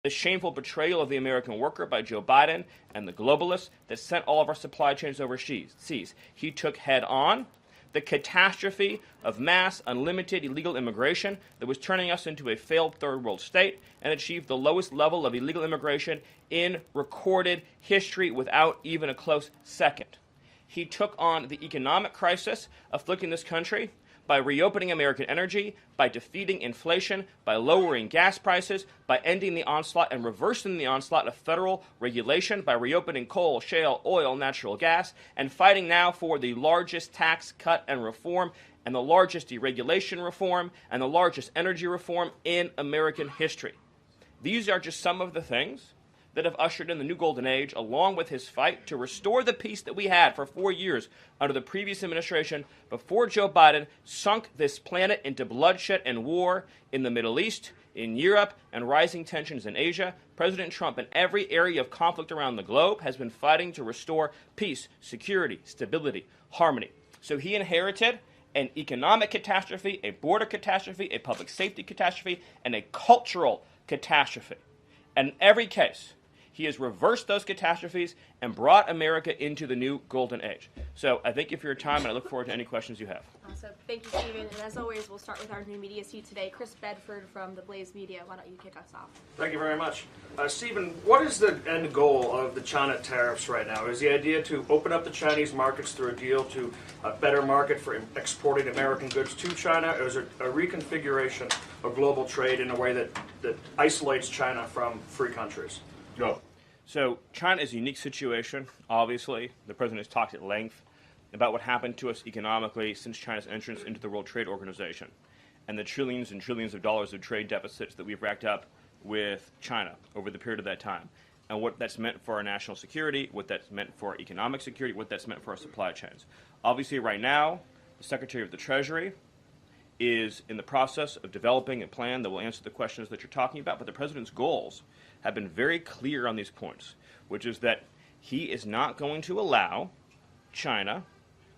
the shameful betrayal of the American worker by Joe Biden and the globalists that sent all of our supply chains overseas. He took head on the catastrophe of mass, unlimited illegal immigration that was turning us into a failed third world state, and achieved the lowest level of illegal immigration in recorded history without even a close second. He took on the economic crisis afflicting this country by reopening American energy, by defeating inflation, by lowering gas prices, by ending the onslaught and reversing the onslaught of federal regulation, by reopening coal, shale, oil, natural gas, and fighting now for the largest tax cut and reform and the largest deregulation reform and the largest energy reform in American history. These are just some of the things that have ushered in the new golden age, along with his fight to restore the peace that we had for 4 years under the previous administration before Joe Biden sunk this planet into bloodshed and war in the Middle East, in Europe, and rising tensions in Asia. President Trump, in every area of conflict around the globe, has been fighting to restore peace, security, stability, harmony. So he inherited an economic catastrophe, a border catastrophe, a public safety catastrophe, and a cultural catastrophe. And in every case, he has reversed those catastrophes and brought America into the new golden age. So I thank you for your time, and I look forward to any questions you have. Awesome. Thank you, Stephen. And as always, we'll start with our new media seat today. Chris Bedford from the Blaze Media. Why don't you kick us off? Thank you very much. Stephen, what is the end goal of the China tariffs right now? Is the idea to open up the Chinese markets through a deal to a better market for exporting American goods to China, or is it a reconfiguration of global trade in a way that isolates China from free countries? No. So China is a unique situation, obviously. The president has talked at length about what happened to us economically since China's entrance into the World Trade Organization and the trillions and trillions of dollars of trade deficits that we've racked up with China over the period of that time, and what that's meant for our national security, what that's meant for our economic security, what that's meant for our supply chains. Obviously, right now, the Secretary of the Treasury is in the process of developing a plan that will answer the questions that you're talking about, but the president's goals have been very clear on these points, which is that he is not going to allow China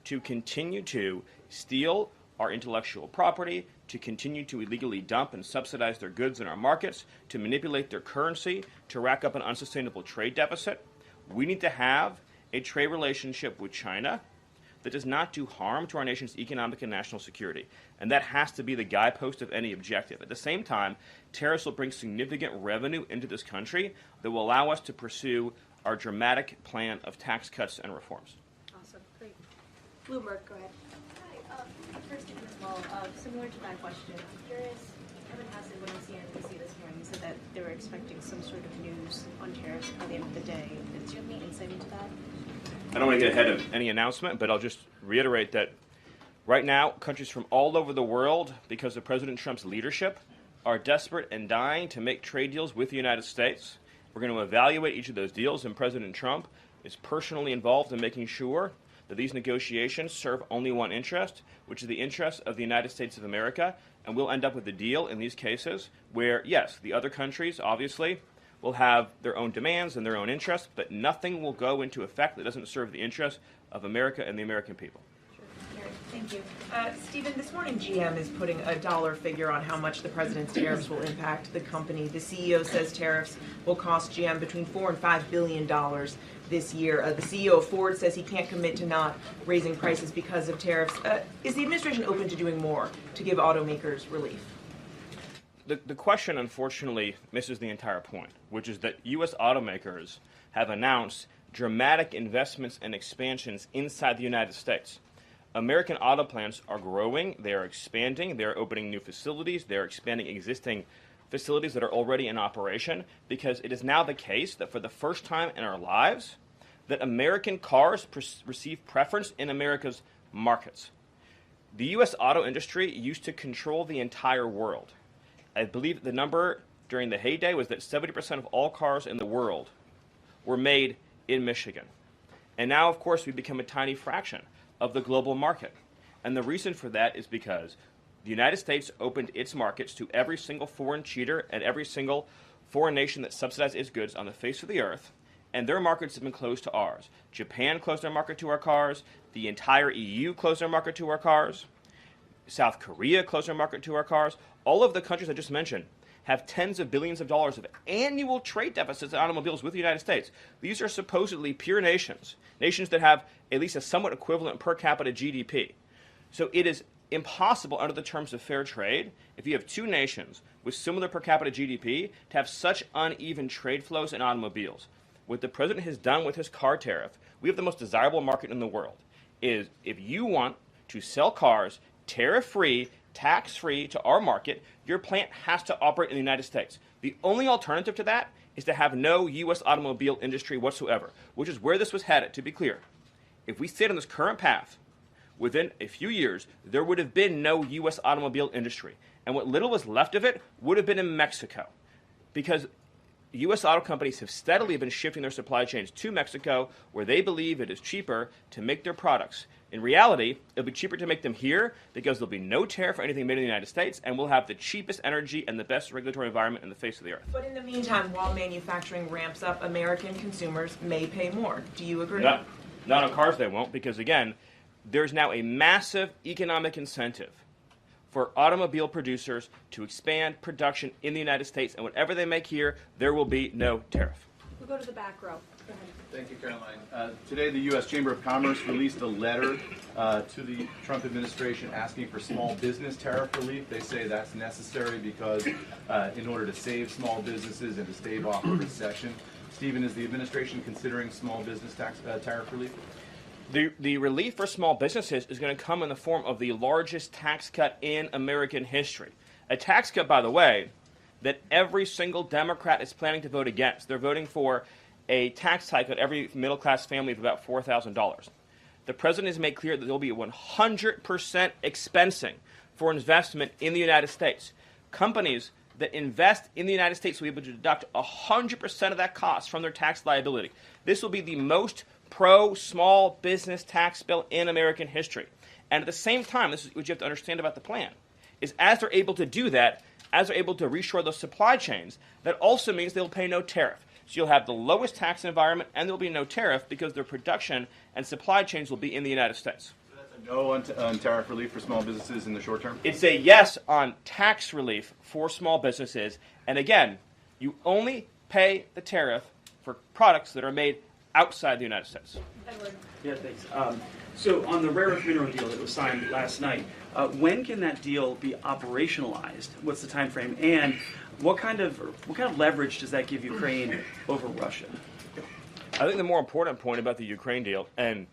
to continue to steal our intellectual property, to continue to illegally dump and subsidize their goods in our markets, to manipulate their currency, to rack up an unsustainable trade deficit. We need to have a trade relationship with China that does not do harm to our nation's economic and national security. And that has to be the guidepost of any objective. At the same time, tariffs will bring significant revenue into this country that will allow us to pursue our dramatic plan of tax cuts and reforms. Awesome. Great. Bloomberg, go ahead. Hi. First, as well, similar to that question, I'm curious, Kevin Hassett, when on CNBC this morning, he said that they were expecting some sort of news on tariffs by the end of the day. Do you have any insight into that? I don't want to get ahead of any announcement, but I'll just reiterate that right now, countries from all over the world, because of President Trump's leadership, are desperate and dying to make trade deals with the United States. We're going to evaluate each of those deals, and President Trump is personally involved in making sure that these negotiations serve only one interest, which is the interest of the United States of America, and we'll end up with a deal in these cases where, yes, the other countries, obviously, will have their own demands and their own interests, but nothing will go into effect that doesn't serve the interests of America and the American people. Sure. Thank you. Stephen, this morning GM is putting a dollar figure on how much the president's tariffs will impact the company. The CEO says tariffs will cost GM between $4 and $5 billion this year. The CEO of Ford says he can't commit to not raising prices because of tariffs. Is the administration open to doing more to give automakers relief? The question, unfortunately, misses the entire point, which is that U.S. automakers have announced dramatic investments and expansions inside the United States. American auto plants are growing, they are expanding, they're opening new facilities, they're expanding existing facilities that are already in operation, because it is now the case that for the first time in our lives, that American cars receive preference in America's markets. The U.S. auto industry used to control the entire world. I believe the number during the heyday was that 70% of all cars in the world were made in Michigan. And now, of course, we've become a tiny fraction of the global market. And the reason for that is because the United States opened its markets to every single foreign cheater and every single foreign nation that subsidized its goods on the face of the earth, and their markets have been closed to ours. Japan closed their market to our cars. The entire EU closed their market to our cars. South Korea closed their market to our cars. All of the countries I just mentioned have tens of billions of dollars of annual trade deficits in automobiles with the United States. These are supposedly pure nations, nations that have at least a somewhat equivalent per capita GDP. So it is impossible under the terms of fair trade, if you have two nations with similar per capita GDP, to have such uneven trade flows in automobiles. What the president has done with his car tariff, we have the most desirable market in the world, is if you want to sell cars tariff-free, tax-free to our market, your plant has to operate in the United States. The only alternative to that is to have no U.S. automobile industry whatsoever, which is where this was headed, to be clear. If we stayed on this current path, within a few years, there would have been no U.S. automobile industry. And what little was left of it would have been in Mexico. Because U.S. auto companies have steadily been shifting their supply chains to Mexico, where they believe it is cheaper to make their products. In reality, it'll be cheaper to make them here because there'll be no tariff for anything made in the United States, and we'll have the cheapest energy and the best regulatory environment in the face of the earth. But in the meantime, while manufacturing ramps up, American consumers may pay more. Do you agree? Not on cars they won't, because again, there's now a massive economic incentive for automobile producers to expand production in the United States, and whatever they make here, there will be no tariff. We'll go to the back row. Go ahead. Thank you, Caroline. Today, the U.S. Chamber of Commerce released a letter to the Trump administration asking for small business tariff relief. They say that's necessary because in order to save small businesses and to stave off a recession. Stephen, is the administration considering small business tariff relief? The relief for small businesses is going to come in the form of the largest tax cut in American history. A tax cut, by the way, that every single Democrat is planning to vote against. They're voting for a tax hike on every middle-class family of about $4,000. The president has made clear that there will be 100% expensing for investment in the United States. Companies that invest in the United States will be able to deduct 100% of that cost from their tax liability. This will be the most pro-small business tax bill in American history. And at the same time, this is what you have to understand about the plan, is as they're able to do that, as they're able to reshore those supply chains, that also means they'll pay no tariff. So you'll have the lowest tax environment, and there'll be no tariff because their production and supply chains will be in the United States. So that's a no on tariff relief for small businesses in the short term? It's a yes on tax relief for small businesses. And again, you only pay the tariff for products that are made outside the United States. Edward. Yeah, thanks. So on the rare earth mineral deal that was signed last night, when can that deal be operationalized? What's the time frame? And what kind of leverage does that give Ukraine over Russia? I think the more important point about the Ukraine deal, and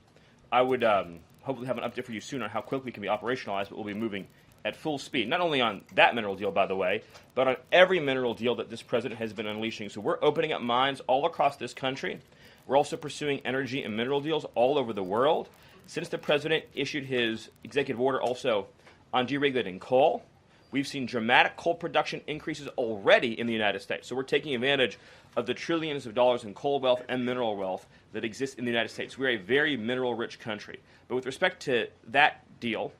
I would hopefully have an update for you soon on how quickly it can be operationalized, but we'll be moving at full speed, not only on that mineral deal, by the way, but on every mineral deal that this president has been unleashing. So we're opening up mines all across this country. We're also pursuing energy and mineral deals all over the world. Since the president issued his executive order also on deregulating coal, we've seen dramatic coal production increases already in the United States. So we're taking advantage of the trillions of dollars in coal wealth and mineral wealth that exists in the United States. We're a very mineral-rich country. But with respect to that deal,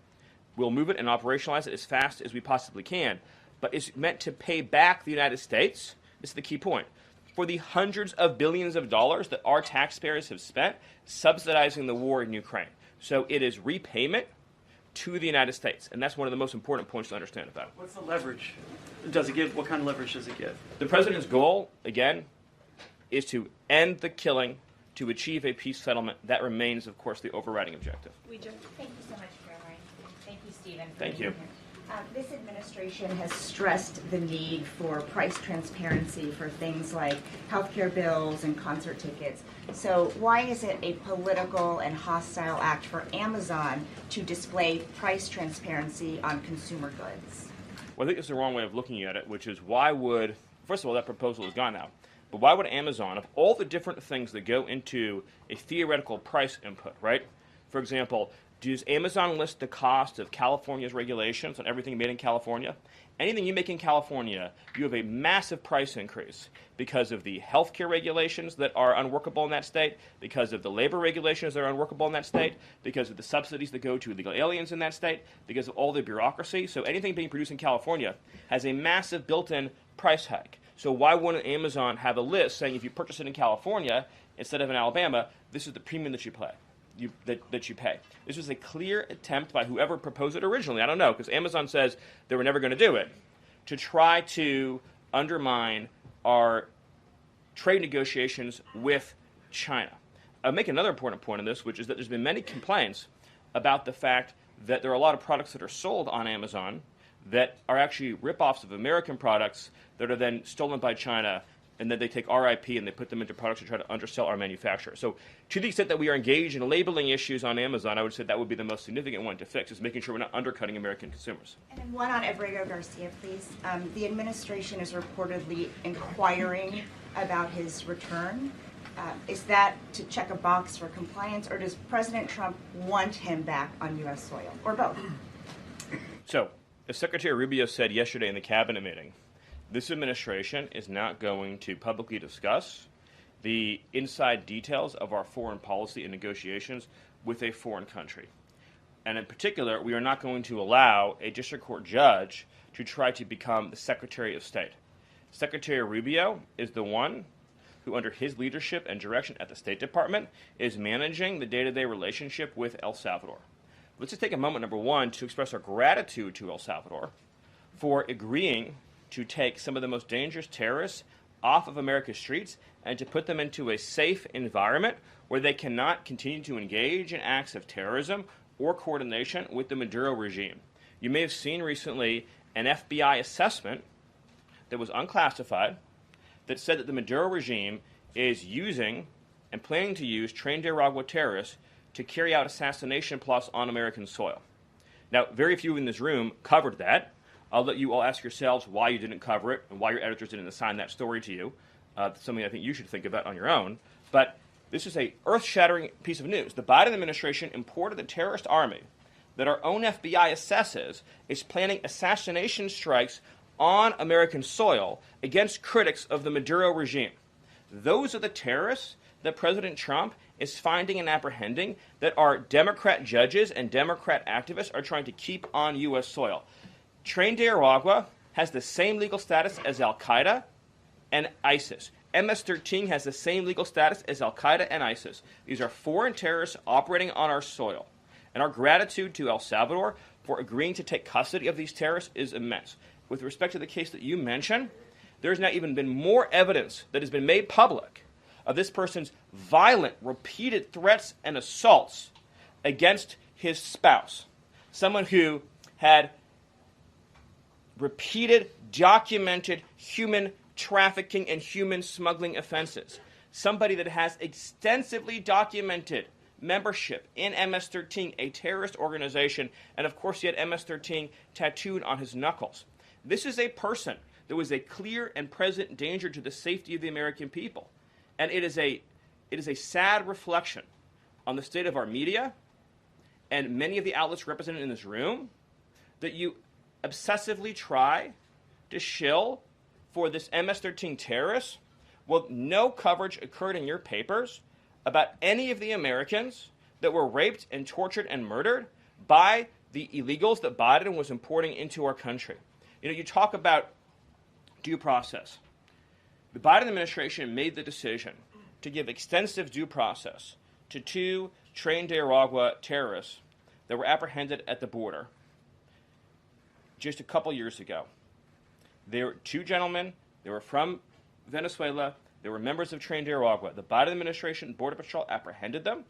we'll move it and operationalize it as fast as we possibly can. But it's meant to pay back the United States. This is the key point. For the hundreds of billions of dollars that our taxpayers have spent subsidizing the war in Ukraine. So it is repayment to the United States, and that's one of the most important points to understand about it. What's the leverage? Does it give? What kind of leverage does it give? The president's goal, again, is to end the killing, to achieve a peace settlement. That remains, of course, the overriding objective. Thank you so much, Caroline. Thank you, Stephen. Thank you. This administration has stressed the need for price transparency for things like healthcare bills and concert tickets. So why is it a political and hostile act for Amazon to display price transparency on consumer goods? Well, I think it's the wrong way of looking at it, which is why would, first of all, that proposal is gone now, but why would Amazon, of all the different things that go into a theoretical price input, right? For example, does Amazon list the cost of California's regulations on everything made in California? Anything you make in California, you have a massive price increase because of the healthcare regulations that are unworkable in that state, because of the labor regulations that are unworkable in that state, because of the subsidies that go to illegal aliens in that state, because of all the bureaucracy. So anything being produced in California has a massive built-in price hike. So why wouldn't Amazon have a list saying if you purchase it in California instead of in Alabama, this is the premium that you pay? That you pay. This was a clear attempt by whoever proposed it originally. I don't know, because Amazon says they were never going to do it, to try to undermine our trade negotiations with China. I'll make another important point on this, which is that there's been many complaints about the fact that there are a lot of products that are sold on Amazon that are actually ripoffs of American products that are then stolen by China, and then they take our IP and they put them into products to try to undersell our manufacturer. So to the extent that we are engaged in labeling issues on Amazon, I would say that would be the most significant one to fix, is making sure we're not undercutting American consumers. And then one on Abrego Garcia, please. The administration is reportedly inquiring about his return. Is that to check a box for compliance, or does President Trump want him back on U.S. soil, or both? So, as Secretary Rubio said yesterday in the cabinet meeting, this administration is not going to publicly discuss the inside details of our foreign policy and negotiations with a foreign country. And in particular, we are not going to allow a district court judge to try to become the Secretary of State. Secretary Rubio is the one who, under his leadership and direction at the State Department, is managing the day-to-day relationship with El Salvador. Let's just take a moment, number one, to express our gratitude to El Salvador for agreeing to take some of the most dangerous terrorists off of America's streets and to put them into a safe environment where they cannot continue to engage in acts of terrorism or coordination with the Maduro regime. You may have seen recently an FBI assessment that was unclassified that said that the Maduro regime is using and planning to use Trinidad terrorists to carry out assassination plots on American soil. Now, very few in this room covered that. I'll let you all ask yourselves why you didn't cover it and why your editors didn't assign that story to you. Something I think you should think about on your own. But this is a earth-shattering piece of news. The Biden administration imported the terrorist army that our own FBI assesses is planning assassination strikes on American soil against critics of the Maduro regime. Those are the terrorists that President Trump is finding and apprehending that our Democrat judges and Democrat activists are trying to keep on U.S. soil. Trinidad has the same legal status as Al-Qaeda and ISIS. MS-13 has the same legal status as Al-Qaeda and ISIS. These are foreign terrorists operating on our soil. And our gratitude to El Salvador for agreeing to take custody of these terrorists is immense. With respect to the case that you mentioned, there's now even been more evidence that has been made public of this person's violent, repeated threats and assaults against his spouse, someone who had repeated, documented human trafficking and human smuggling offenses, somebody that has extensively documented membership in MS-13, a terrorist organization, and of course he had MS-13 tattooed on his knuckles. This is a person that was a clear and present danger to the safety of the American people. And it is a sad reflection on the state of our media and many of the outlets represented in this room that you obsessively try to shill for this MS-13 terrorist. Well, no coverage occurred in your papers about any of the Americans that were raped and tortured and murdered by the illegals that Biden was importing into our country. You know, you talk about due process. The Biden administration made the decision to give extensive due process to two Trinidad terrorists that were apprehended at the border just a couple years ago. They were two gentlemen. They were from Venezuela. They were members of Trinidad. The Biden administration Border Patrol apprehended them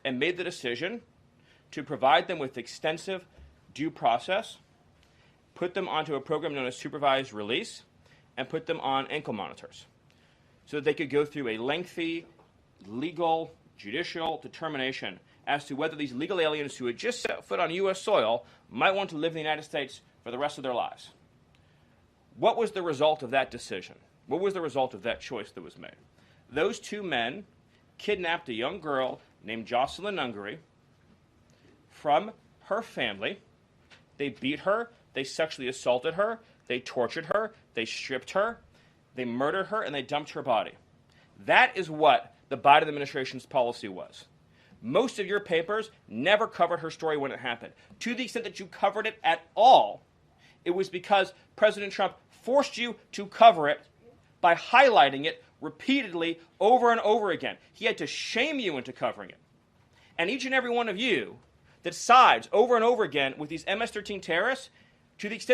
and made the decision to provide them with extensive due process, put them onto a program known as supervised release, and put them on ankle monitors so that they could go through a lengthy legal, judicial determination as to whether these legal aliens who had just set foot on U.S. soil might want to live in the United States for the rest of their lives. What was the result of that decision? What was the result of that choice that was made? Those two men kidnapped a young girl named Jocelyn Ungary from her family. They beat her. They sexually assaulted her. They tortured her. They stripped her. They murdered her, and they dumped her body. That is what the Biden administration's policy was. Most of your papers never covered her story when it happened. To the extent that you covered it at all, it was because President Trump forced you to cover it by highlighting it repeatedly over and over again. He had to shame you into covering it. And each and every one of you that sides over and over again with these MS-13 terrorists, to the extent